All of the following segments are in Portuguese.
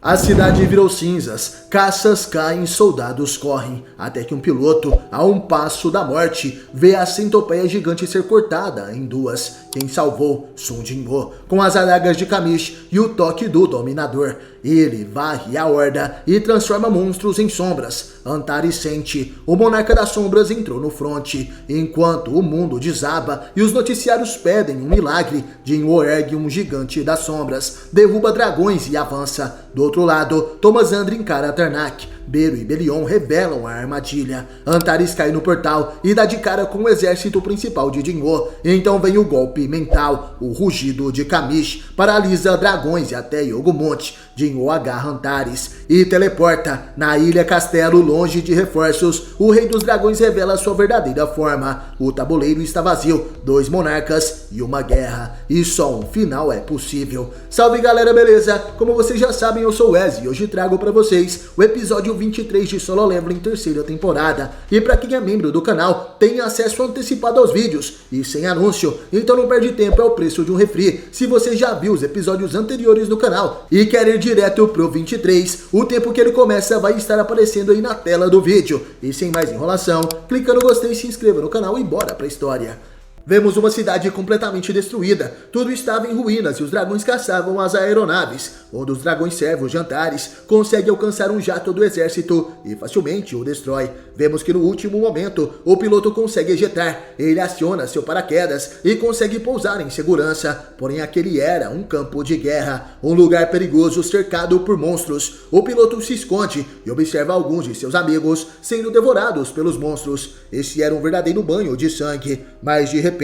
A cidade virou cinzas, caças caem, soldados correm, até que um piloto, a um passo da morte, vê a centopeia gigante ser cortada em duas. Quem salvou? Sun Jin-woo, com as adagas de Kamish e o toque do Dominador. Ele varre a horda e transforma monstros em sombras. Antares sente, o monarca das sombras entrou no fronte, enquanto o mundo desaba e os noticiários pedem um milagre. Jin-woo ergue um gigante das sombras, derruba dragões e avança. Do outro lado, Thomas Andre encara Tarnak. Beru e Belion revelam a armadilha. Antares cai no portal e dá de cara com o exército principal de Jin-woo. Então vem o golpe mental. O rugido de Kamish paralisa dragões e até Yogg-Moth. Jin-woo agarra Antares e teleporta. Na ilha Castelo, longe de reforços, o rei dos dragões revela sua verdadeira forma. O tabuleiro está vazio, 2 monarcas e uma guerra. E só um final é possível. Salve galera, beleza? Como vocês já sabem, eu sou o Wes e hoje trago pra vocês o episódio 23 de Solo Leveling terceira temporada. E pra quem é membro do canal, tem acesso antecipado aos vídeos e sem anúncio, então não perde tempo, é o preço de um refri. Se você já viu os episódios anteriores do canal e quer ir direto pro 23, o tempo que ele começa vai estar aparecendo aí na tela do vídeo. E sem mais enrolação, clica no gostei, se inscreva no canal e bora pra história. Vemos uma cidade completamente destruída, tudo estava em ruínas e os dragões caçavam as aeronaves. Um dos dragões servos de Antares consegue alcançar um jato do exército e facilmente o destrói. Vemos que no último momento o piloto consegue ejetar, ele aciona seu paraquedas e consegue pousar em segurança, porém aquele era um campo de guerra, um lugar perigoso cercado por monstros. O piloto se esconde e observa alguns de seus amigos sendo devorados pelos monstros. Esse era um verdadeiro banho de sangue, mas de repente,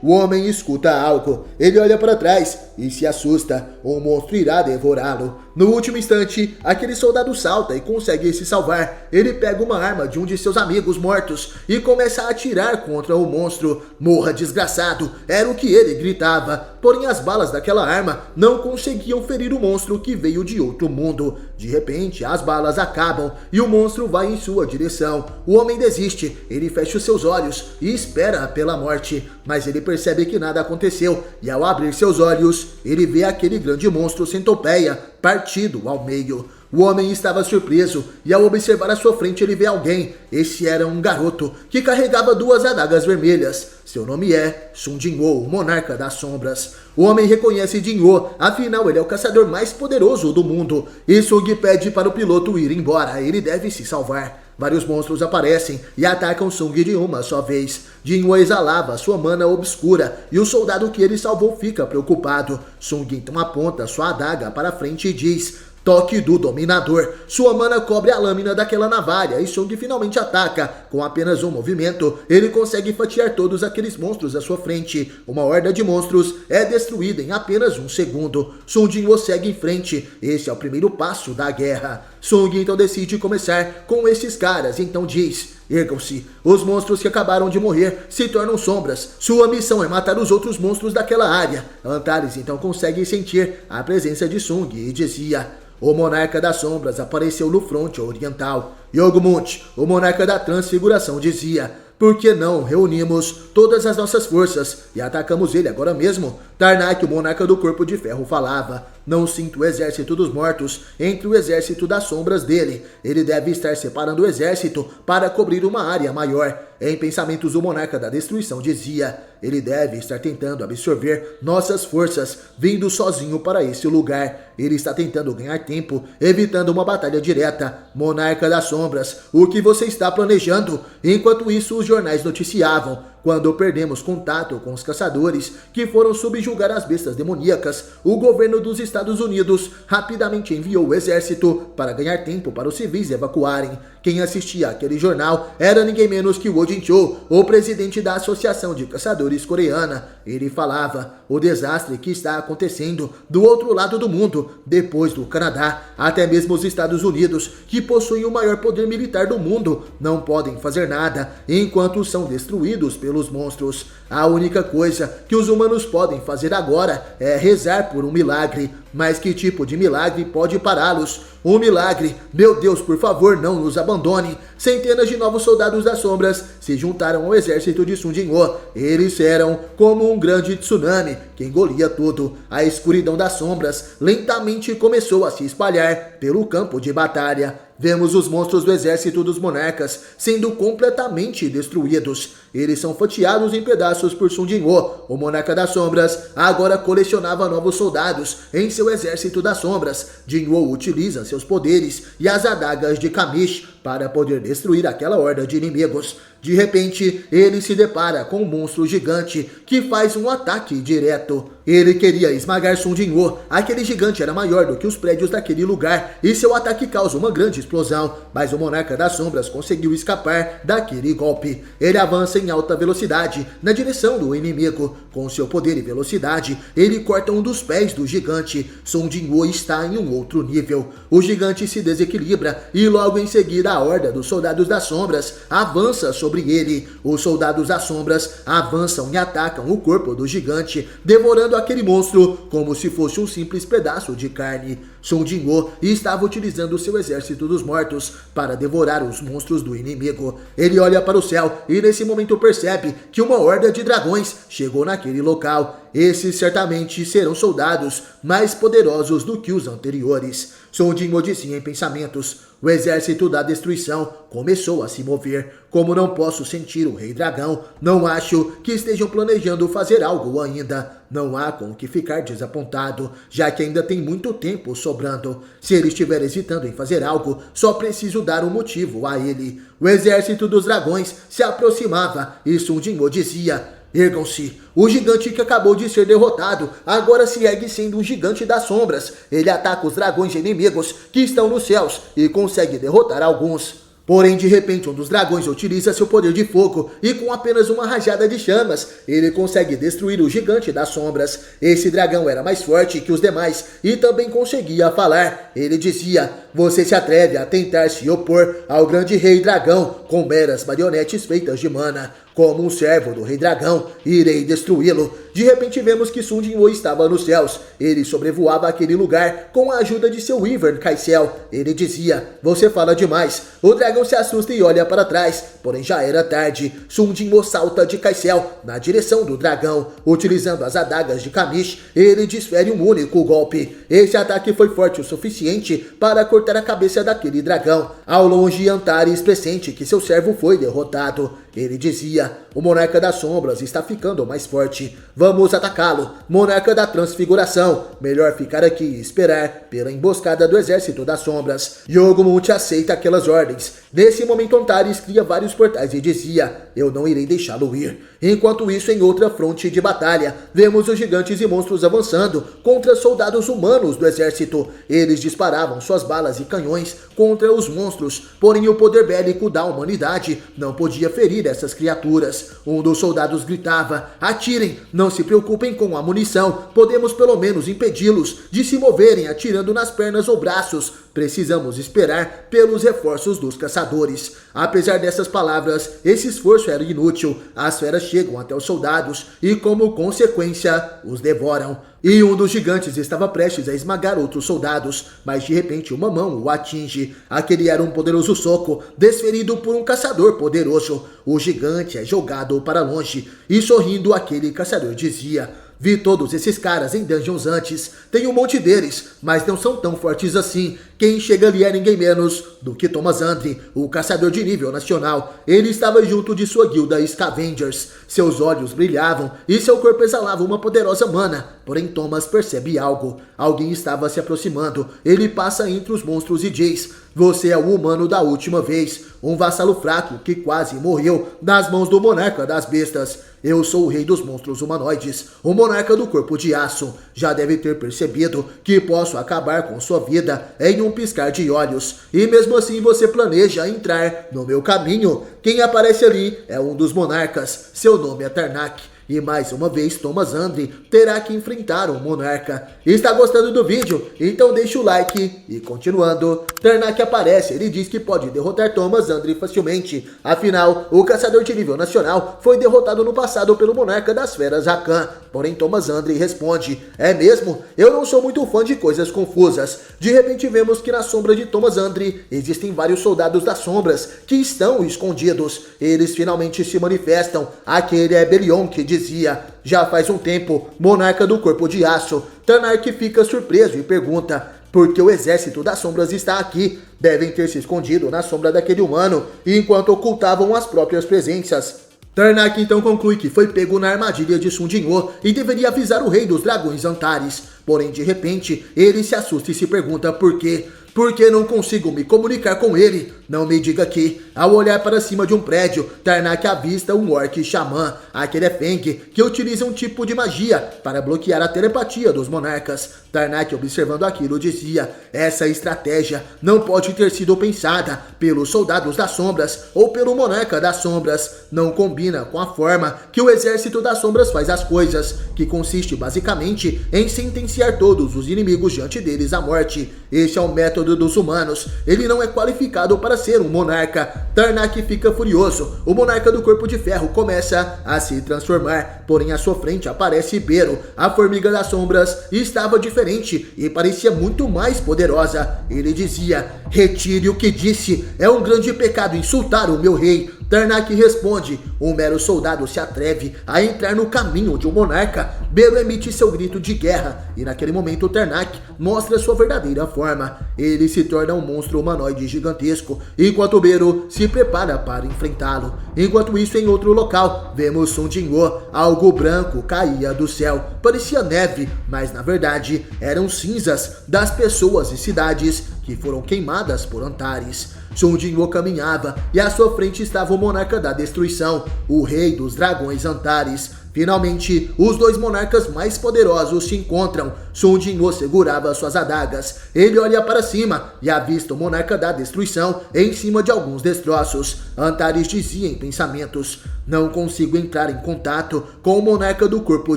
o homem escuta algo. Ele olha para trás e se assusta. Um monstro irá devorá-lo. No último instante, aquele soldado salta e consegue se salvar. Ele pega uma arma de um de seus amigos mortos e começa a atirar contra o monstro. Morra, desgraçado! Era o que ele gritava. Porém, as balas daquela arma não conseguiam ferir o monstro que veio de outro mundo. De repente, as balas acabam e o monstro vai em sua direção. O homem desiste. Ele fecha os seus olhos e espera pela morte. Mas ele percebe que nada aconteceu e ao abrir seus olhos, ele vê aquele grande monstro centopeia partido ao meio. O homem estava surpreso e ao observar à sua frente ele vê alguém. Esse era um garoto que carregava 2 adagas vermelhas. Seu nome é Sun Jin-woo, o monarca das sombras. O homem reconhece Jin-woo, afinal ele é o caçador mais poderoso do mundo. E Sung pede para o piloto ir embora, ele deve se salvar. Vários monstros aparecem e atacam Sung de uma só vez. Jin-woo exalava sua mana obscura e o soldado que ele salvou fica preocupado. Sung então aponta sua adaga para frente e diz: toque do Dominador. Sua mana cobre a lâmina daquela navalha e Sung finalmente ataca. Com apenas um movimento, ele consegue fatiar todos aqueles monstros à sua frente. Uma horda de monstros é destruída em apenas um segundo. Sun Jin-woo segue em frente. Esse é o primeiro passo da guerra. Sung então decide começar com esses caras, então diz: ergam-se. Os monstros que acabaram de morrer se tornam sombras. Sua missão é matar os outros monstros daquela área. Antares então consegue sentir a presença de Sung e dizia: o monarca das sombras apareceu no fronte oriental. Yogg-Moth, o monarca da transfiguração, dizia: por que não reunimos todas as nossas forças e atacamos ele agora mesmo? Tarnak, o monarca do corpo de ferro, falava: não sinto o exército dos mortos entre o exército das sombras dele. Ele deve estar separando o exército para cobrir uma área maior. Em pensamentos, o monarca da destruição dizia: ele deve estar tentando absorver nossas forças, vindo sozinho para esse lugar. Ele está tentando ganhar tempo, evitando uma batalha direta. Monarca das sombras, o que você está planejando? Enquanto isso, os jornais noticiavam: quando perdemos contato com os caçadores que foram subjugar as bestas demoníacas, o governo dos Estados Unidos rapidamente enviou o exército para ganhar tempo para os civis evacuarem. Quem assistia àquele jornal era ninguém menos que Woo Jin-cho, o presidente da Associação de Caçadores Coreana. Ele falava: o desastre que está acontecendo do outro lado do mundo, depois do Canadá, até mesmo os Estados Unidos, que possuem o maior poder militar do mundo, não podem fazer nada enquanto são destruídos pelos monstros. A única coisa que os humanos podem fazer agora é rezar por um milagre. Mas que tipo de milagre pode pará-los? Um milagre. Meu Deus, por favor, não nos abandone. Centenas de novos soldados das sombras se juntaram ao exército de Sun Jin-woo. Eles eram como um grande tsunami que engolia tudo. A escuridão das sombras lentamente começou a se espalhar pelo campo de batalha. Vemos os monstros do exército dos monarcas sendo completamente destruídos. Eles são fatiados em pedaços por Sung Jin-woo. O monarca das sombras agora colecionava novos soldados em seu exército das sombras. Jin-woo utiliza seus poderes e as adagas de Kamish para poder destruir aquela horda de inimigos. De repente, ele se depara com um monstro gigante que faz um ataque direto. Ele queria esmagar Sung Jin-woo. Aquele gigante era maior do que os prédios daquele lugar e seu ataque causa uma grande explosão, mas o monarca das sombras conseguiu escapar daquele golpe. Ele avança em alta velocidade na direção do inimigo. Com seu poder e velocidade, ele corta um dos pés do gigante. Sung Jin-woo está em um outro nível. O gigante se desequilibra e logo em seguida a horda dos soldados das sombras avança sobre ele. Os soldados das sombras avançam e atacam o corpo do gigante, devorando aquele monstro como se fosse um simples pedaço de carne. Sung Jin-woo estava utilizando seu exército dos mortos para devorar os monstros do inimigo. Ele olha para o céu e nesse momento percebe que uma horda de dragões chegou naquele local. Esses certamente serão soldados mais poderosos do que os anteriores. Sung Jin-woo dizia em pensamentos: o exército da destruição começou a se mover. Como não posso sentir o Rei Dragão, não acho que estejam planejando fazer algo ainda. Não há com o que ficar desapontado, já que ainda tem muito tempo sobrando. Se ele estiver hesitando em fazer algo, só preciso dar um motivo a ele. O exército dos dragões se aproximava e Sung Jin-woo dizia: ergam-se. O gigante que acabou de ser derrotado agora se ergue sendo um gigante das sombras. Ele ataca os dragões inimigos que estão nos céus e consegue derrotar alguns. Porém, de repente, um dos dragões utiliza seu poder de fogo e com apenas uma rajada de chamas, ele consegue destruir o gigante das sombras. Esse dragão era mais forte que os demais e também conseguia falar. Ele dizia: você se atreve a tentar se opor ao grande Rei Dragão com meras marionetes feitas de mana. Como um servo do Rei Dragão, irei destruí-lo. De repente vemos que Sung Jin-woo estava nos céus. Ele sobrevoava aquele lugar com a ajuda de seu Wyvern Kaisel. Ele dizia: você fala demais. O dragão se assusta e olha para trás, porém já era tarde. Sung Jin-woo salta de Kaisel na direção do dragão. Utilizando as adagas de Kamish, ele desfere um único golpe. Esse ataque foi forte o suficiente para cortar a cabeça daquele dragão. Ao longe, Antares pressente que seu servo foi derrotado. Ele dizia: o monarca das sombras está ficando mais forte. Vamos atacá-lo. Monarca da transfiguração. Melhor ficar aqui e esperar pela emboscada do exército das sombras. Yogmoth aceita aquelas ordens. Nesse momento, Antares cria vários portais e dizia: eu não irei deixá-lo ir. Enquanto isso, em outra fronte de batalha, vemos os gigantes e monstros avançando contra soldados humanos do exército. Eles disparavam suas balas e canhões contra os monstros, porém o poder bélico da humanidade não podia ferir essas criaturas. Um dos soldados gritava: atirem, não se preocupem com a munição, podemos pelo menos impedi-los de se moverem atirando nas pernas ou braços. Precisamos esperar pelos reforços dos caçadores. Apesar dessas palavras, esse esforço era inútil. As feras chegam até os soldados e, como consequência, os devoram. E um dos gigantes estava prestes a esmagar outros soldados, mas de repente uma mão o atinge. Aquele era um poderoso soco, desferido por um caçador poderoso. O gigante é jogado para longe, e sorrindo aquele caçador dizia: vi todos esses caras em dungeons antes, tem um monte deles, mas não são tão fortes assim. Quem chega ali é ninguém menos do que Thomas Andre, o caçador de nível nacional. Ele estava junto de sua guilda Scavengers. Seus olhos brilhavam e seu corpo exalava uma poderosa mana. Porém Thomas percebe algo. Alguém estava se aproximando. Ele passa entre os monstros e diz: você é o humano da última vez, um vassalo fraco que quase morreu nas mãos do monarca das bestas. Eu sou o rei dos monstros humanoides, o monarca do corpo de aço. Já deve ter percebido que posso acabar com sua vida em um piscar de olhos. E mesmo assim você planeja entrar no meu caminho. Quem aparece ali é um dos monarcas. Seu nome é Tarnak. E mais uma vez Thomas Andre terá que enfrentar um monarca. Está gostando do vídeo? Então deixa o like. E continuando, Tarnak aparece. Ele diz que pode derrotar Thomas Andre facilmente. Afinal, o caçador de nível nacional foi derrotado no passado pelo monarca das feras Rakan. Porém Thomas Andre responde: é mesmo? Eu não sou muito fã de coisas confusas. De repente vemos que na sombra de Thomas Andre existem vários soldados das sombras que estão escondidos. Eles finalmente se manifestam. Aquele é Belion que dizia. Já faz um tempo, monarca do corpo de aço. Tarnak fica surpreso e pergunta: por que o exército das sombras está aqui? Devem ter se escondido na sombra daquele humano, enquanto ocultavam as próprias presenças. Tarnak então conclui que foi pego na armadilha de Sun Jinwoo e deveria avisar o rei dos dragões Antares. Porém, de repente, ele se assusta e se pergunta por quê. Por que não consigo me comunicar com ele? Não me diga que, ao olhar para cima de um prédio, Tarnak avista um orc xamã, aquele Feng, que utiliza um tipo de magia para bloquear a telepatia dos monarcas. Tarnak, observando aquilo, dizia: essa estratégia não pode ter sido pensada pelos soldados das sombras ou pelo monarca das sombras. Não combina com a forma que o exército das sombras faz as coisas, que consiste basicamente em sentenciar todos os inimigos diante deles à morte. Este é o método dos humanos. Ele não é qualificado para ser um monarca. Tarnak fica furioso. O monarca do corpo de ferro começa a se transformar, porém à sua frente aparece Beru. A formiga das sombras estava diferente e parecia muito mais poderosa. Ele dizia: retire o que disse, é um grande pecado insultar o meu rei. Tarnak responde: um mero soldado se atreve a entrar no caminho de um monarca. Beru emite seu grito de guerra e naquele momento Tarnak mostra sua verdadeira forma. Ele se torna um monstro humanoide gigantesco, enquanto Beru se prepara para enfrentá-lo. Enquanto isso, em outro local, vemos Sun Jinwoo. Algo branco caía do céu. Parecia neve, mas na verdade eram cinzas das pessoas e cidades que foram queimadas por Antares. Sun Jinwoo caminhava e à sua frente estava o monarca da destruição, o rei dos dragões Antares. Finalmente, os dois monarcas mais poderosos se encontram. Sun Jinwoo segurava suas adagas. Ele olha para cima e avista o monarca da destruição em cima de alguns destroços. Antares dizia em pensamentos: não consigo entrar em contato com o monarca do corpo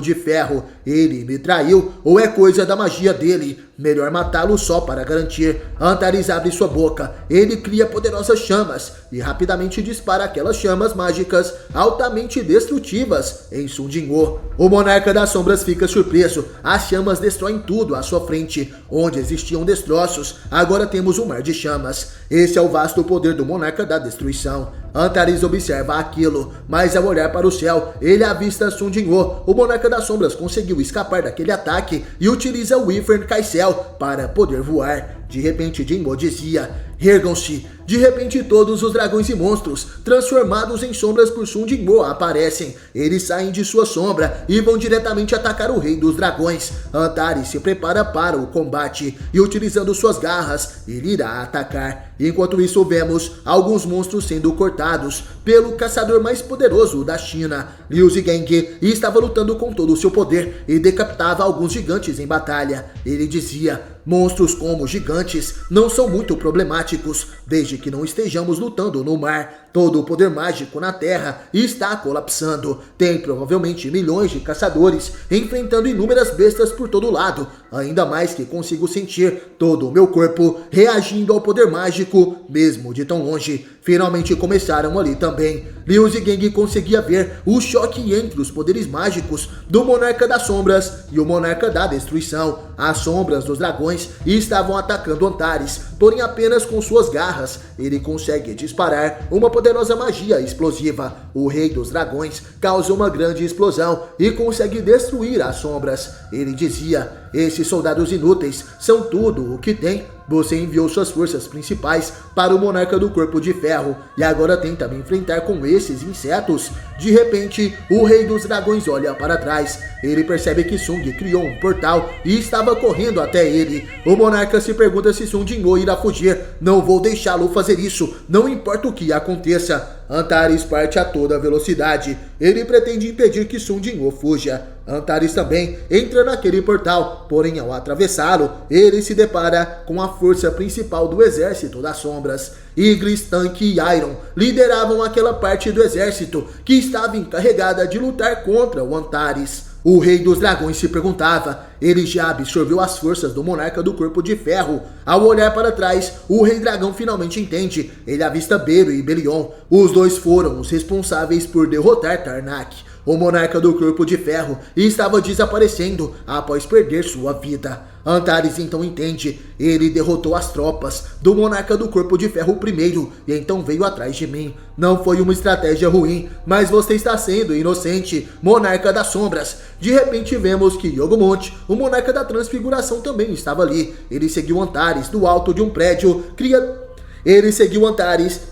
de ferro. Ele me traiu ou é coisa da magia dele? Melhor matá-lo só para garantir. Antares abre sua boca. Ele cria poderosas chamas e rapidamente dispara aquelas chamas mágicas altamente destrutivas em Sun Jinwoo. O monarca das sombras fica surpreso. As chamas destroem tudo à sua frente. Onde existiam destroços, agora temos um mar de chamas. Esse é o vasto poder do monarca da destruição. Antares observa aquilo, mas ao olhar para o céu, ele avista Sun Jinwoo. O monarca das sombras conseguiu escapar daquele ataque e utiliza o Wyvern Kaisel para poder voar. De repente, Jinwoo dizia: ergam-se. De repente, todos os dragões e monstros, transformados em sombras por Sun Jinwoo, aparecem. Eles saem de sua sombra e vão diretamente atacar o rei dos dragões. Antares se prepara para o combate e, utilizando suas garras, ele irá atacar. Enquanto isso, vemos alguns monstros sendo cortados pelo caçador mais poderoso da China. Liu Zigeng estava lutando com todo o seu poder e decapitava alguns gigantes em batalha. Ele dizia: monstros como gigantes não são muito problemáticos, desde que não estejamos lutando no mar. Todo o poder mágico na Terra está colapsando. Tem provavelmente milhões de caçadores enfrentando inúmeras bestas por todo lado. Ainda mais que consigo sentir todo o meu corpo reagindo ao poder mágico, mesmo de tão longe. Finalmente começaram ali também. Liu Zigeng conseguia ver o choque entre os poderes mágicos do monarca das sombras e o monarca da destruição. As sombras dos dragões estavam atacando Antares, porém apenas com suas garras ele consegue disparar uma poderosa magia explosiva. O rei dos dragões causa uma grande explosão e consegue destruir as sombras. Ele dizia: esses soldados inúteis são tudo o que tem. Você enviou suas forças principais para o monarca do corpo de ferro e agora tenta me enfrentar com esses insetos. De repente, o rei dos dragões olha para trás. Ele percebe que Sung criou um portal e estava correndo até ele. O monarca se pergunta se Sun Jinwoo irá fugir. Não vou deixá-lo fazer isso, não importa o que aconteça. Antares parte a toda velocidade. Ele pretende impedir que Sun Jinwoo fuja. Antares também entra naquele portal, porém ao atravessá-lo, ele se depara com a força principal do exército das sombras. Igris, Tanque e Iron lideravam aquela parte do exército que estava encarregada de lutar contra o Antares. O rei dos dragões se perguntava: ele já absorveu as forças do monarca do corpo de ferro? Ao olhar para trás, o rei dragão finalmente entende. Ele avista Beru e Belion. Os dois foram os responsáveis por derrotar Tarnak. O monarca do corpo de ferro estava desaparecendo após perder sua vida. Antares então entende. Ele derrotou as tropas do Monarca do Corpo de Ferro primeiro e então veio atrás de mim. Não foi uma estratégia ruim, mas você está sendo inocente, Monarca das Sombras. De repente vemos que Yogumonte, o Monarca da Transfiguração, também estava ali. Ele seguiu Antares do alto de um prédio,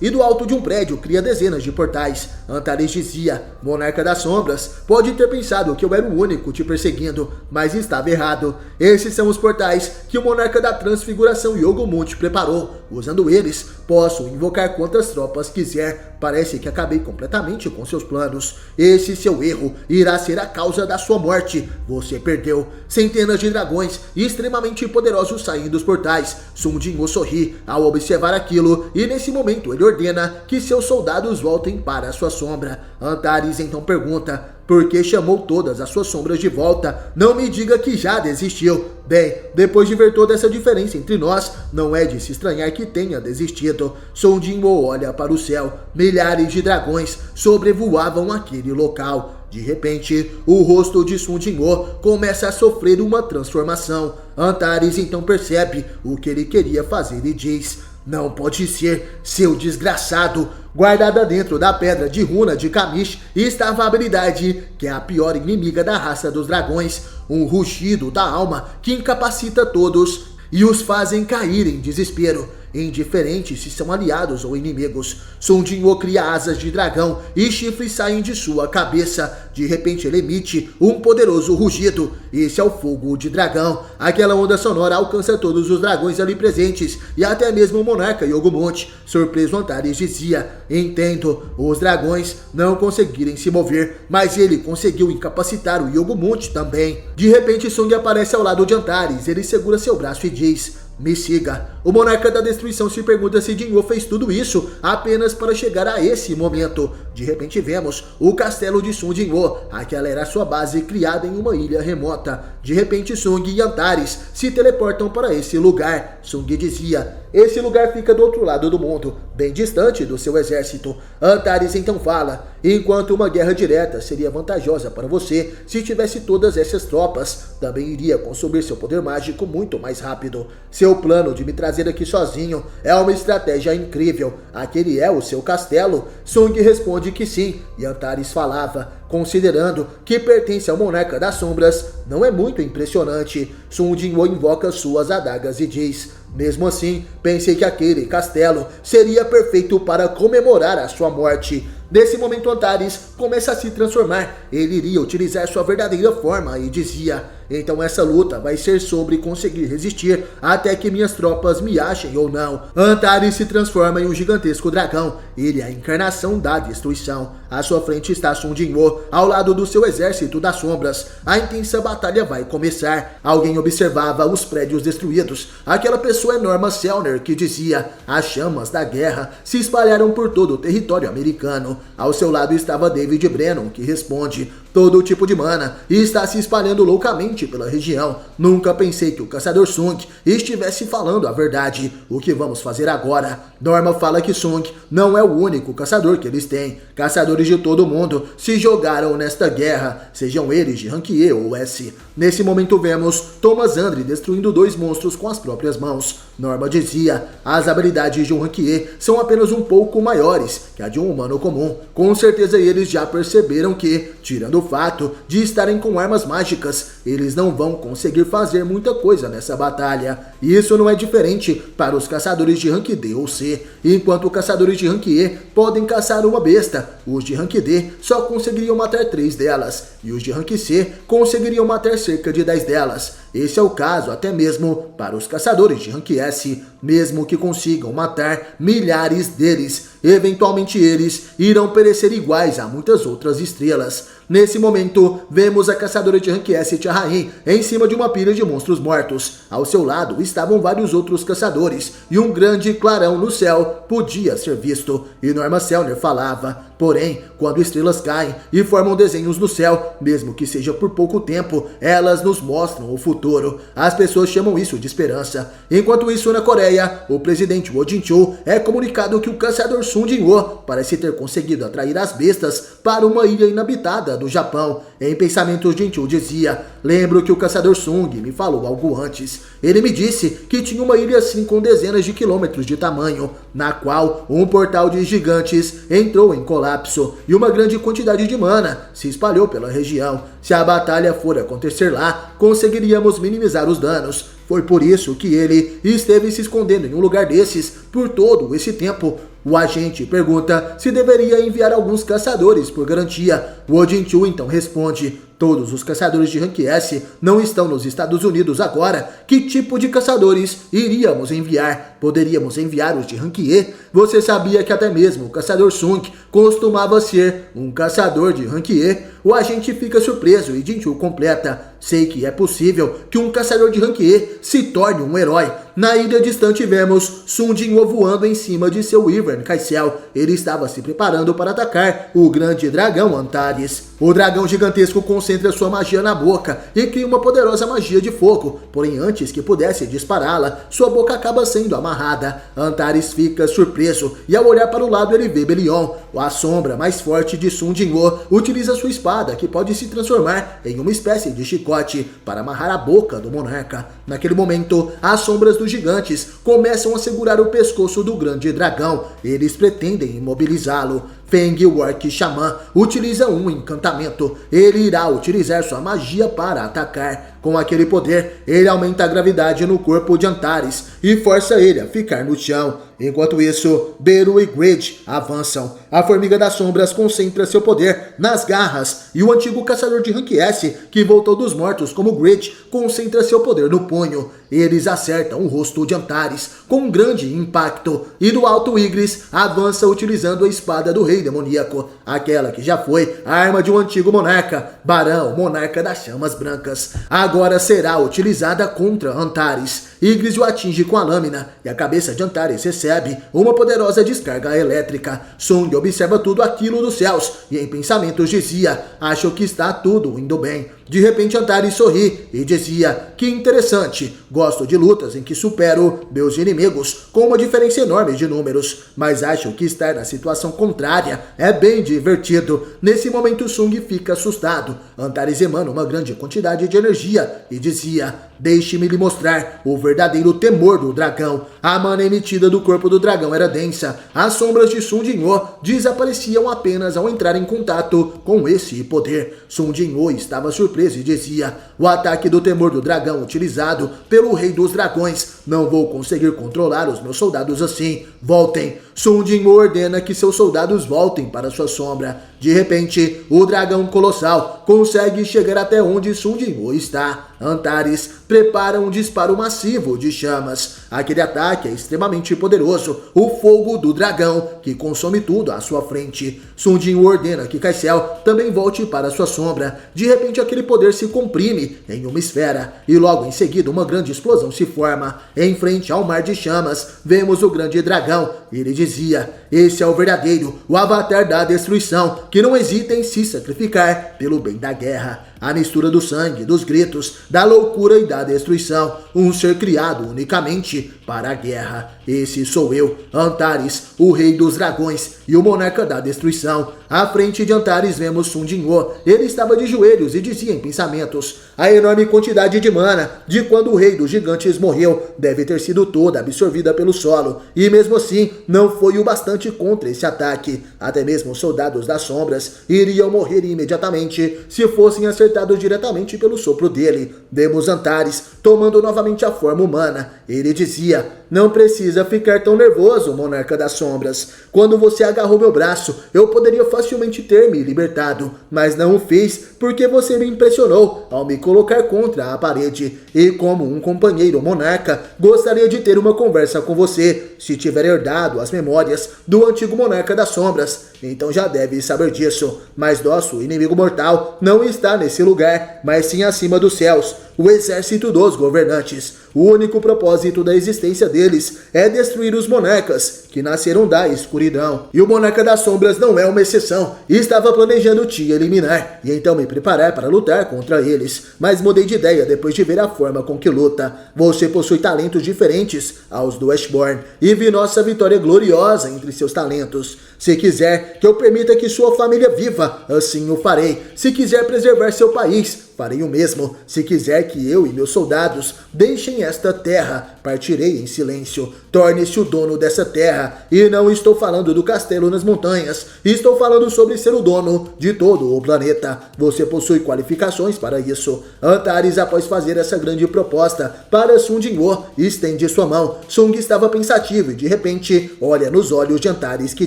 e do alto de um prédio cria dezenas de portais. Antares dizia: Monarca das Sombras, pode ter pensado que eu era o único te perseguindo, mas estava errado. Esses são os portais que o Monarca da Transfiguração Yogumonte preparou. Usando eles, posso invocar quantas tropas quiser. Parece que acabei completamente com seus planos. Esse seu erro irá ser a causa da sua morte. Você perdeu. Centenas de dragões extremamente poderosos saem dos portais. Sun Jinwoo sorri ao observar aquilo e nesse momento ele ordena que seus soldados voltem para a sua sombra. Antares então pergunta: por que chamou todas as suas sombras de volta? Não me diga que já desistiu. Bem, depois de ver toda essa diferença entre nós, não é de se estranhar que tenha desistido. Sun Jinwoo olha para o céu. Milhares de dragões sobrevoavam aquele local. De repente, o rosto de Sun Jinwoo começa a sofrer uma transformação. Antares então percebe o que ele queria fazer e diz: não pode ser, seu desgraçado. Guardada dentro da pedra de runa de Kamish estava a habilidade que é a pior inimiga da raça dos dragões, um rugido da alma que incapacita todos e os fazem cair em desespero, indiferente se são aliados ou inimigos. Sun Jinwoo cria asas de dragão e chifres saem de sua cabeça. De repente ele emite um poderoso rugido. Esse é o fogo de dragão. Aquela onda sonora alcança todos os dragões ali presentes e até mesmo o monarca Yogumonte. Surpreso, Antares dizia: entendo, os dragões não conseguirem se mover, mas ele conseguiu incapacitar o Yogumonte também. De repente Sung aparece ao lado de Antares. Ele segura seu braço e diz: me siga. O Monarca da Destruição se pergunta se Jinwoo fez tudo isso apenas para chegar a esse momento. De repente vemos o castelo de Sun Jinwoo. Aquela era sua base criada em uma ilha remota. De repente Sung e Antares se teleportam para esse lugar. Sung dizia: esse lugar fica do outro lado do mundo, bem distante do seu exército. Antares então fala: enquanto uma guerra direta seria vantajosa para você se tivesse todas essas tropas, também iria consumir seu poder mágico muito mais rápido. Seu plano de me trazer aqui sozinho é uma estratégia incrível. Aquele é o seu castelo? Sung responde que sim, e Antares falava: considerando que pertence ao Monarca das Sombras, não é muito impressionante. Sun Jinwoo invoca suas adagas e diz: mesmo assim, pensei que aquele castelo seria perfeito para comemorar a sua morte. Nesse momento Antares começa a se transformar. Ele iria utilizar sua verdadeira forma e dizia: então essa luta vai ser sobre conseguir resistir até que minhas tropas me achem ou não. Antares se transforma em um gigantesco dragão. Ele é a encarnação da destruição. À sua frente está Sun Jinwoo, ao lado do seu exército das sombras. A intensa batalha vai começar. Alguém observava os prédios destruídos. Aquela pessoa é Norma Selner, que dizia: as chamas da guerra se espalharam por todo o território americano. Ao seu lado estava David Brennan, que responde: todo tipo de mana está se espalhando loucamente pela região. Nunca pensei que o caçador Sung estivesse falando a verdade. O que vamos fazer agora? Norma fala que Sung não é o único caçador que eles têm. Caçadores de todo mundo se jogaram nesta guerra, sejam eles de rank E ou S. Nesse momento vemos Thomas Andre destruindo 2 monstros com as próprias mãos. Norma dizia: as habilidades de um rank E são apenas um pouco maiores que a de um humano comum. Com certeza eles já perceberam que, tirando o fato de estarem com armas mágicas, eles não vão conseguir fazer muita coisa nessa batalha. Isso não é diferente para os caçadores de rank D ou C. Enquanto caçadores de rank E podem caçar uma besta, os de rank D só conseguiriam matar 3 delas, e os de rank C conseguiriam matar cerca de 10 delas. Esse é o caso até mesmo para os caçadores de rank S. Mesmo que consigam matar milhares deles, eventualmente eles irão perecer iguais a muitas outras estrelas. Nesse momento, vemos a caçadora de rank S, Tia Rain, em cima de uma pilha de monstros mortos. Ao seu lado estavam vários outros caçadores, e um grande clarão no céu podia ser visto. E Norma Selner falava: Porém, quando estrelas caem e formam desenhos no céu, mesmo que seja por pouco tempo, elas nos mostram o futuro. As pessoas chamam isso de esperança. Enquanto isso, na Coreia, o presidente Oh Jin-chul é comunicado que o caçador Sung Jin-woo parece ter conseguido atrair as bestas para uma ilha inabitada do Japão. Em pensamentos, Jin-chul dizia: lembro que o caçador Sung me falou algo antes. Ele me disse que tinha uma ilha assim com dezenas de quilômetros de tamanho, na qual um portal de gigantes entrou em colapso e uma grande quantidade de mana se espalhou pela região. Se a batalha for acontecer lá, conseguiríamos minimizar os danos. Foi por isso que ele esteve se escondendo em um lugar desses por todo esse tempo. O agente pergunta se deveria enviar alguns caçadores por garantia. O Oh Jin-chul então responde: todos os caçadores de Rank S não estão nos Estados Unidos agora. Que tipo de caçadores iríamos enviar? Poderíamos enviar os de Rank E? Você sabia que até mesmo o caçador Sung costumava ser um caçador de Rank E? O agente fica surpreso e Jin-chul completa: sei que é possível que um caçador de Rank E se torne um herói. Na ilha distante vemos Sung Jin-woo voando em cima de seu Wyvern Kaisel. Ele estava se preparando para atacar o grande dragão Antares. O dragão gigantesco concentra sua magia na boca e cria uma poderosa magia de fogo. Porém, antes que pudesse dispará-la, sua boca acaba sendo amarrada. Antares fica surpreso e ao olhar para o lado ele vê Belion. A sombra mais forte de Sung Jin-woo utiliza sua espada, que pode se transformar em uma espécie de chicote, para amarrar a boca do monarca. Naquele momento, as sombras dos gigantes começam a segurar o pescoço do grande dragão. Eles pretendem imobilizá-lo. Feng, o Orc Xamã, utiliza um encantamento. Ele irá utilizar sua magia para atacar. Com aquele poder, ele aumenta a gravidade no corpo de Antares e força ele a ficar no chão. Enquanto isso, Beru e Grid avançam. A Formiga das Sombras concentra seu poder nas garras e o antigo caçador de Rank S, que voltou dos mortos como Grid, concentra seu poder no punho. Eles acertam o rosto de Antares com um grande impacto e do alto Ygritte avança utilizando a espada do rei demoníaco, aquela que já foi a arma de um antigo monarca, Barão, monarca das chamas brancas. Agora será utilizada contra Antares. Ygritte o atinge com a lâmina e a cabeça de Antares recebe uma poderosa descarga elétrica. Sung observa tudo aquilo dos céus e em pensamentos dizia: acho que está tudo indo bem. De repente Antares sorri e dizia: que interessante, gosto de lutas em que supero meus inimigos com uma diferença enorme de números, mas acho que estar na situação contrária é bem divertido. Nesse momento Sung fica assustado. Antares emana uma grande quantidade de energia e dizia: deixe-me lhe mostrar o verdadeiro temor do dragão. A mana emitida do corpo do dragão era densa. As sombras de Sung Jin-woo desapareciam apenas ao entrar em contato com esse poder. Sung Jin-woo estava surpreso e dizia: o ataque do temor do dragão utilizado pelo rei dos dragões. Não vou conseguir controlar os meus soldados assim. Voltem. Sung Jin-woo ordena que seus soldados voltem para sua sombra. De repente, o dragão colossal consegue chegar até onde Sung Jin-woo está. Antares prepara um disparo massivo de chamas. Aquele ataque é extremamente poderoso, o fogo do dragão, que consome tudo à sua frente. Sung Jin-woo ordena que Kaisel também volte para sua sombra. De repente aquele poder se comprime em uma esfera, e logo em seguida uma grande explosão se forma. Em frente ao mar de chamas, vemos o grande dragão. Ele dizia: esse é o verdadeiro, o avatar da destruição, que não hesita em se sacrificar pelo bem da guerra. A mistura do sangue, dos gritos, da loucura e da destruição. Um ser criado unicamente para a guerra. Esse sou eu, Antares, o rei dos dragões e o monarca da destruição. À frente de Antares vemos Sung Jin-woo. Ele estava de joelhos e dizia em pensamentos: a enorme quantidade de mana de quando o rei dos gigantes morreu deve ter sido toda absorvida pelo solo. E mesmo assim, não foi o bastante contra esse ataque. Até mesmo os soldados das sombras iriam morrer imediatamente se fossem acertados diretamente pelo sopro dele. Vemos Antares tomando novamente a forma humana. Ele dizia: não precisa ficar tão nervoso, monarca das sombras. Quando você agarrou meu braço, eu poderia facilmente ter me libertado, mas não o fiz porque você me impressionou ao me colocar contra a parede. E como um companheiro monarca, gostaria de ter uma conversa com você, se tiver herdado as memórias do antigo monarca das sombras. Então já deve saber disso, mas nosso inimigo mortal não está nesse lugar, mas sim acima dos céus. o exército dos governantes. O único propósito da existência deles é destruir os monarcas, que nasceram da escuridão. E o monarca das sombras não é uma exceção. Estava planejando te eliminar, e então me preparar para lutar contra eles. Mas mudei de ideia depois de ver a forma com que luta. Você possui talentos diferentes aos do Ashborn, e vi nossa vitória gloriosa entre seus talentos. Se quiser que eu permita que sua família viva, assim o farei. Se quiser preservar seu país, farei o mesmo. Se quiser que eu e meus soldados deixem esta terra, partirei em silêncio. Torne-se o dono dessa terra. E não estou falando do castelo nas montanhas. Estou falando sobre ser o dono de todo o planeta. Você possui qualificações para isso. Antares, após fazer essa grande proposta para Sung Jinwoo, estende sua mão. Sung estava pensativo e de repente olha nos olhos de Antares, que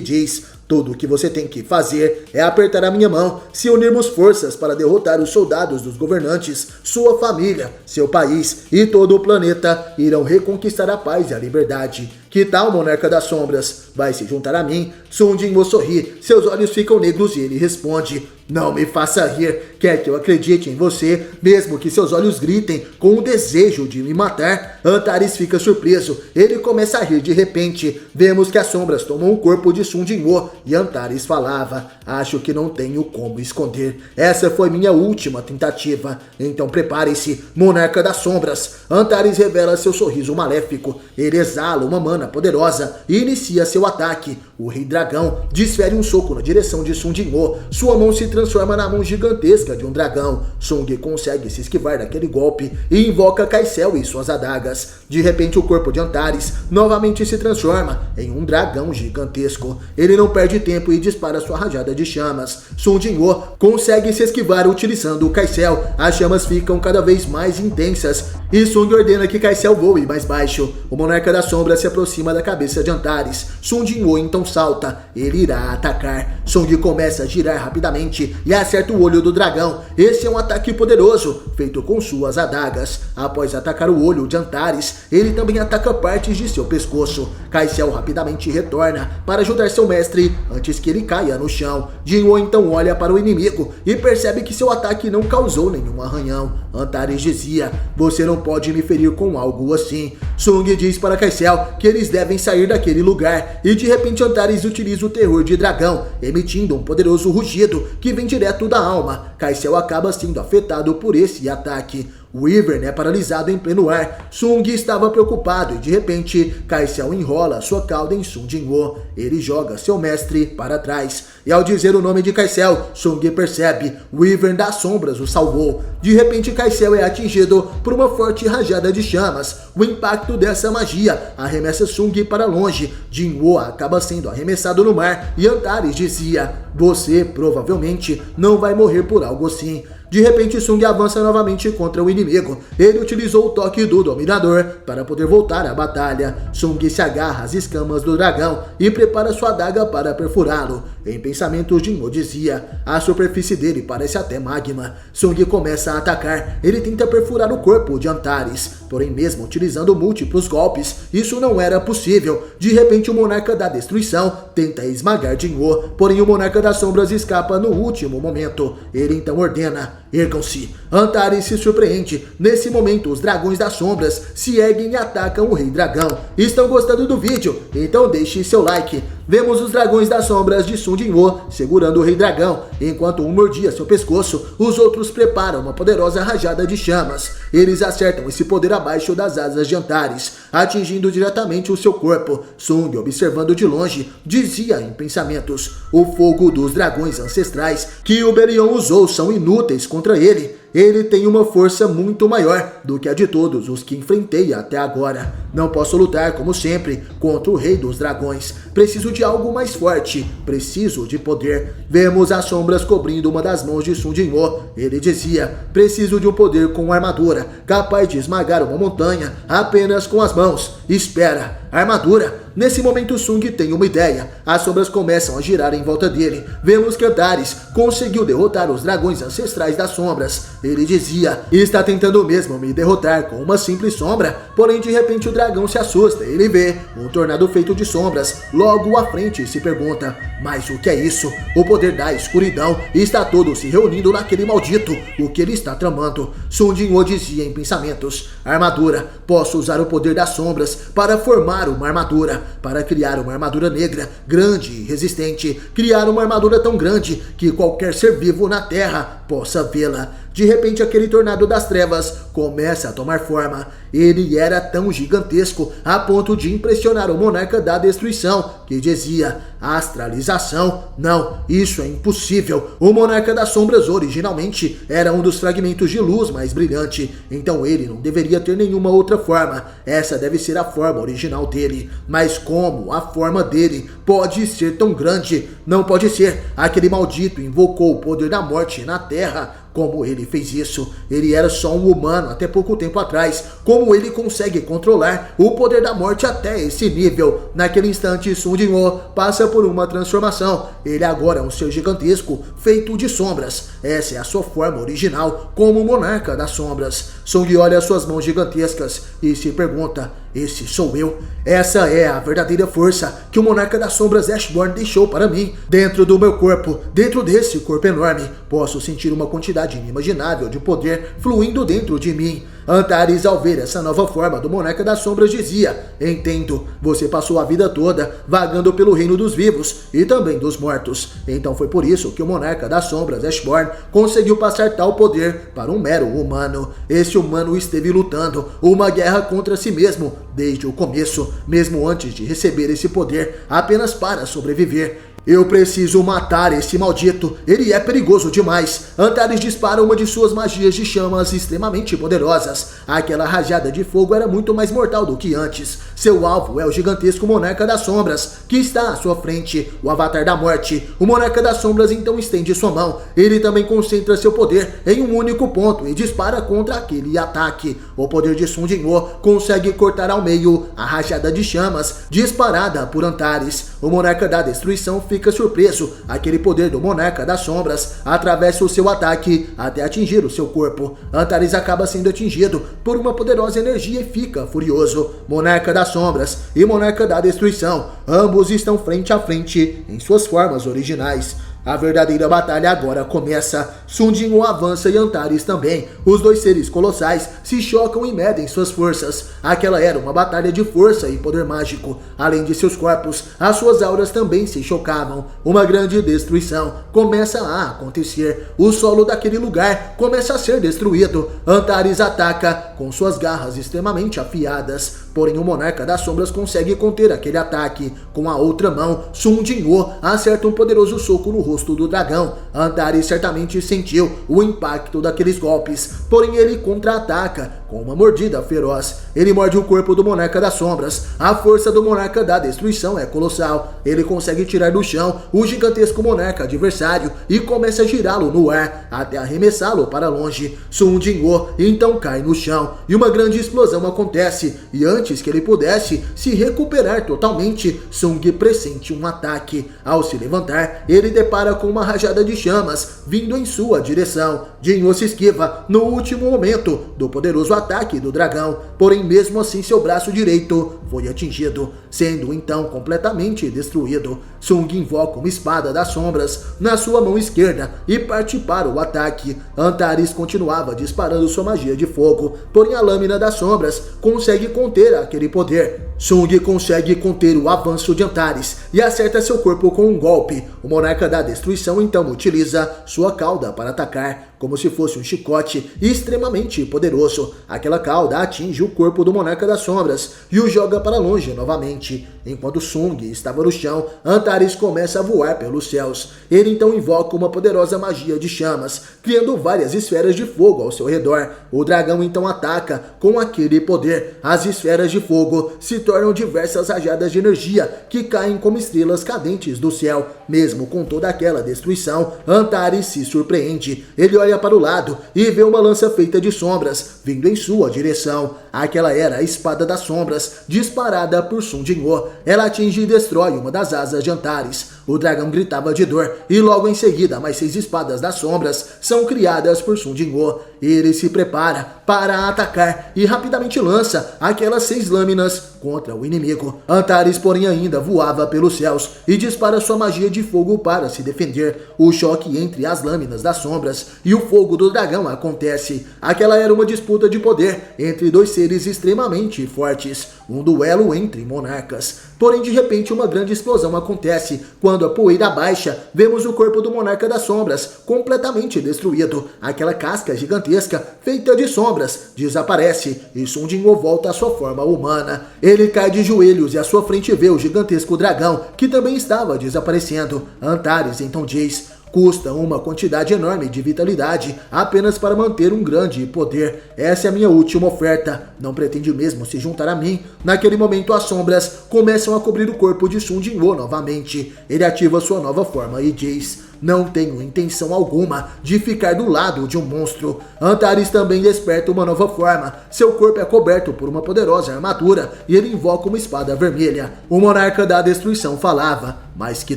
diz: tudo o que você tem que fazer é apertar a minha mão. Se unirmos forças para derrotar os soldados dos governantes, sua família, seu país e todo o planeta irão reconquistar a paz e a liberdade. Que tal, monarca das sombras? Vai se juntar a mim? Sung Jinwoo sorri, seus olhos ficam negros e ele responde: não me faça rir. Quer que eu acredite em você, mesmo que seus olhos gritem com o desejo de me matar? Antares fica surpreso. Ele começa a rir de repente. Vemos que as sombras tomam o corpo de Sung Jinwoo e Antares falava: acho que não tenho como esconder. Essa foi minha última tentativa. Então prepare-se, monarca das sombras. Antares revela seu sorriso maléfico. Ele exala uma mana poderosa e inicia seu ataque. O Rei Dragão desfere um soco na direção de Sung Jinwoo. Sua mão se transforma na mão gigantesca de um dragão. Sung consegue se esquivar daquele golpe e invoca Kaisel e suas adagas. De repente o corpo de Antares novamente se transforma em um dragão gigantesco. Ele não perde tempo e dispara sua rajada de chamas. Sung Jinwoo consegue se esquivar utilizando o Kaisel. As chamas ficam cada vez mais intensas e Sung ordena que Kaisel voe mais baixo. O monarca da sombra se aproxima da cabeça de Antares. Sung Jinwoo então salta. Ele irá atacar. Sung começa a girar rapidamente e acerta o olho do dragão. Esse é um ataque poderoso, feito com suas adagas. Após atacar o olho de Antares, ele também ataca partes de seu pescoço. Kaisel rapidamente retorna para ajudar seu mestre antes que ele caia no chão. Jinwoo então olha para o inimigo e percebe que seu ataque não causou nenhum arranhão. Antares dizia: você não pode me ferir com algo assim. Sung diz para Kaisel que eles devem sair daquele lugar e de repente Antares utiliza o terror de dragão, emitindo um poderoso rugido que vem direto da alma. Kaisel acaba sendo afetado por esse ataque. Wyvern é paralisado em pleno ar. Sung estava preocupado e de repente Kaisel enrola sua cauda em Sung Jinwoo. Ele joga seu mestre para trás. E ao dizer o nome de Kaisel, Sung percebe: Wyvern das sombras o salvou. De repente Kaisel é atingido por uma forte rajada de chamas. O impacto dessa magia arremessa Sung para longe. Jinwoo acaba sendo arremessado no mar e Antares dizia: você provavelmente não vai morrer por algo assim. De repente Sung avança novamente contra o inimigo. Ele utilizou o toque do dominador para poder voltar à batalha. Sung se agarra às escamas do dragão e prepara sua adaga para perfurá-lo. Em pensamentos, Jinwoo dizia: a superfície dele parece até magma. Sung começa a atacar. Ele tenta perfurar o corpo de Antares, porém mesmo utilizando múltiplos golpes, isso não era possível. De repente o monarca da destruição tenta esmagar Jinwoo, porém o monarca das sombras escapa no último momento. Ele então ordena: ergam-se. Antares se surpreende. Nesse momento, os dragões das sombras se erguem e atacam o Rei Dragão. Estão gostando do vídeo? Então deixe seu like. Vemos os dragões das sombras de Sung Jinwoo segurando o Rei Dragão. Enquanto um mordia seu pescoço, os outros preparam uma poderosa rajada de chamas. Eles acertam esse poder abaixo das asas de Antares, atingindo diretamente o seu corpo. Sung, observando de longe, dizia em pensamentos: o fogo dos dragões ancestrais que o Berion usou são inúteis contra ele. Ele tem uma força muito maior do que a de todos os que enfrentei até agora. Não posso lutar, como sempre, contra o Rei dos Dragões. Preciso de algo mais forte. Preciso de poder. Vemos as sombras cobrindo uma das mãos de Sung Jinwoo. Ele dizia: preciso de um poder com armadura, capaz de esmagar uma montanha apenas com as mãos. Espera. armadura. Nesse momento Sung tem uma ideia, as sombras começam a girar em volta dele. Vemos que Antares conseguiu derrotar os dragões ancestrais das sombras. Ele dizia, está tentando mesmo me derrotar com uma simples sombra, porém de repente o dragão se assusta, ele vê um tornado feito de sombras logo à frente e se pergunta, mas o que é isso? O poder da escuridão está todo se reunindo naquele maldito, o que ele está tramando? Sung Jinwoo dizia em pensamentos, armadura, posso usar o poder das sombras para formar uma armadura, para criar uma armadura negra, grande e resistente, criar uma armadura tão grande que qualquer ser vivo na terra possa vê-la. De repente aquele tornado das trevas começa a tomar forma. Ele era tão gigantesco a ponto de impressionar o monarca da destruição, que dizia, astralização? Não, isso é impossível. O monarca das sombras originalmente era um dos fragmentos de luz mais brilhante, então ele não deveria ter nenhuma outra forma. Essa deve ser a forma original dele. Mas como a forma dele pode ser tão grande? Não pode ser. Aquele maldito invocou o poder da morte na terra. Como ele fez isso? Ele era só um humano até pouco tempo atrás. Como ele consegue controlar o poder da morte até esse nível? Naquele instante, Sung Jinwoo passa por uma transformação. Ele agora é um ser gigantesco, feito de sombras. Essa é a sua forma original, como monarca das sombras. Sung olha suas mãos gigantescas e se pergunta, esse sou eu? Essa é a verdadeira força que o monarca das sombras Ashborn deixou para mim. Dentro do meu corpo, dentro desse corpo enorme, posso sentir uma quantidade inimaginável de poder fluindo dentro de mim. Antares, ao ver essa nova forma do monarca das sombras, dizia, entendo, você passou a vida toda vagando pelo reino dos vivos e também dos mortos. Então foi por isso que o monarca das sombras Ashborn conseguiu passar tal poder para um mero humano. Esse humano esteve lutando uma guerra contra si mesmo desde o começo, mesmo antes de receber esse poder, apenas para sobreviver. Eu preciso matar esse maldito, ele é perigoso demais. Antares dispara uma de suas magias de chamas extremamente poderosas. Aquela rajada de fogo era muito mais mortal do que antes. Seu alvo é o gigantesco monarca das sombras, que está à sua frente, o avatar da morte. O monarca das sombras então estende sua mão. Ele também concentra seu poder em um único ponto e dispara contra aquele ataque. O poder de Sung Jinwoo consegue cortar ao meio a rajada de chamas disparada por Antares. O monarca da destruição fica surpreso. Aquele poder do monarca das sombras atravessa o seu ataque até atingir o seu corpo. Antares acaba sendo atingido por uma poderosa energia e fica furioso. Monarca das sombras e monarca da destruição, ambos estão frente a frente em suas formas originais. A verdadeira batalha agora começa. Sung Jinwoo avança e Antares também. Os dois seres colossais se chocam e medem suas forças. Aquela era uma batalha de força e poder mágico. Além de seus corpos, as suas auras também se chocavam. Uma grande destruição começa a acontecer. O solo daquele lugar começa a ser destruído. Antares ataca com suas garras extremamente afiadas. Porém o monarca das sombras consegue conter aquele ataque. Com a outra mão, Sung Jinwoo acerta um poderoso soco no rosto do dragão. Antares certamente sentiu o impacto daqueles golpes, porém ele contra-ataca com uma mordida feroz. Ele morde o corpo do monarca das sombras. A força do monarca da destruição é colossal. Ele consegue tirar do chão o gigantesco monarca adversário e começa a girá-lo no ar até arremessá-lo para longe. Sung Jinwoo então cai no chão e uma grande explosão acontece, e antes que ele pudesse se recuperar totalmente, Sung pressente um ataque. Ao se levantar, ele depara com uma rajada de chamas vindo em sua direção. Jinwoo se esquiva no último momento do poderoso ataque do dragão, porém mesmo assim seu braço direito foi atingido, sendo então completamente destruído. Sung invoca uma espada das sombras na sua mão esquerda e parte para o ataque. Antares continuava disparando sua magia de fogo, porém a lâmina das sombras consegue conter aquele poder. Sung consegue conter o avanço de Antares e acerta seu corpo com um golpe. O monarca da destruição então utiliza sua cauda para atacar, como se fosse um chicote extremamente poderoso. Aquela cauda atinge o corpo do monarca das sombras e o joga para longe novamente. Enquanto Sung estava no chão, Antares começa a voar pelos céus. Ele então invoca uma poderosa magia de chamas, criando várias esferas de fogo ao seu redor. O dragão então ataca com aquele poder. As esferas de fogo se tornam diversas rajadas de energia que caem como estrelas cadentes do céu. Mesmo com toda aquela destruição, Antares se surpreende. Ele olha para o lado e vê uma lança feita de sombras vindo em sua direção. Aquela era a espada das sombras, disparada por Sun Jinwoo. Ela atinge e destrói uma das asas de Antares. O dragão gritava de dor e logo em seguida mais 6 espadas das sombras são criadas por Sun Jinwoo. Ele se prepara para atacar e rapidamente lança aquelas 6 lâminas contra o inimigo. Antares, porém, ainda voava pelos céus e dispara sua magia de fogo para se defender. O choque entre as lâminas das sombras e o fogo do dragão acontece. Aquela era uma disputa de poder entre 2 seres extremamente fortes, um duelo entre monarcas. Porém, de repente, uma grande explosão acontece. Quando a poeira baixa, vemos o corpo do monarca das sombras completamente destruído. Aquela casca gigantesca, feita de sombras, desaparece e Sun Jinwoo volta à sua forma humana. Ele cai de joelhos e à sua frente vê o gigantesco dragão, que também estava desaparecendo. Antares então diz: custa uma quantidade enorme de vitalidade apenas para manter um grande poder. Essa é a minha última oferta. Não pretende mesmo se juntar a mim? Naquele momento, as sombras começam a cobrir o corpo de Sun Jinwoo novamente. Ele ativa sua nova forma e diz: não tenho intenção alguma de ficar do lado de um monstro. Antares também desperta uma nova forma. Seu corpo é coberto por uma poderosa armadura e ele invoca uma espada vermelha. O monarca da destruição falava: mas que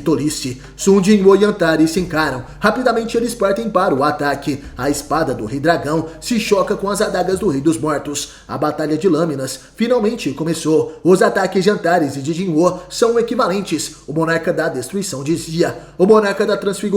tolice. Sun Jinwoo e Antares se encaram. Rapidamente eles partem para o ataque. A espada do Rei Dragão se choca com as adagas do Rei dos Mortos. A batalha de lâminas finalmente começou. Os ataques de Antares e de Jinwoo são equivalentes. O monarca da destruição dizia: o monarca da transfiguração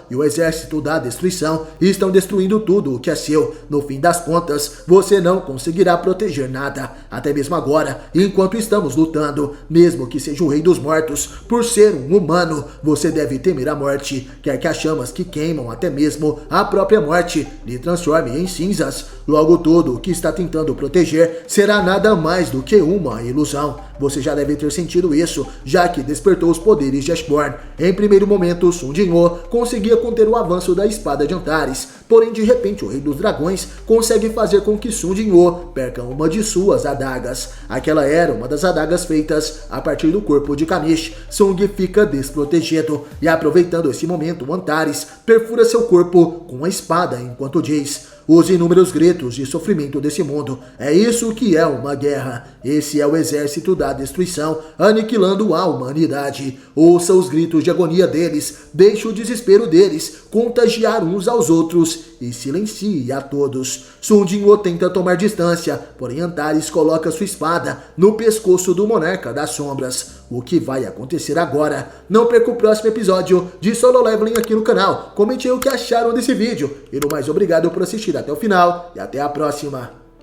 e o exército da destruição estão destruindo tudo o que é seu. No fim das contas, você não conseguirá proteger nada. Até mesmo agora, enquanto estamos lutando, mesmo que seja o Rei dos Mortos, por ser um humano, você deve temer a morte. Quer que as chamas que queimam até mesmo a própria morte lhe transforme em cinzas. Logo, tudo o que está tentando proteger será nada mais do que uma ilusão. Você já deve ter sentido isso, já que despertou os poderes de Ashborn. Em primeiro momento, Sun Jinwoo conseguia conter o avanço da espada de Antares, porém de repente o Rei dos Dragões consegue fazer com que Sun Jinwoo perca uma de suas adagas. Aquela era uma das adagas feitas a partir do corpo de Kamish. Sung fica desprotegido e, aproveitando esse momento, Antares perfura seu corpo com a espada enquanto diz: os inúmeros gritos de sofrimento desse mundo. É isso que é uma guerra. Esse é o exército da destruição, aniquilando a humanidade. Ouça os gritos de agonia deles, deixe o desespero deles contagiar uns aos outros e silencie a todos. Sun Jinwoo tenta tomar distância, porém Antares coloca sua espada no pescoço do monarca das sombras. O que vai acontecer agora? Não perca o próximo episódio de Solo Leveling aqui no canal. Comente aí o que acharam desse vídeo. E no mais, obrigado por assistir até o final e até a próxima.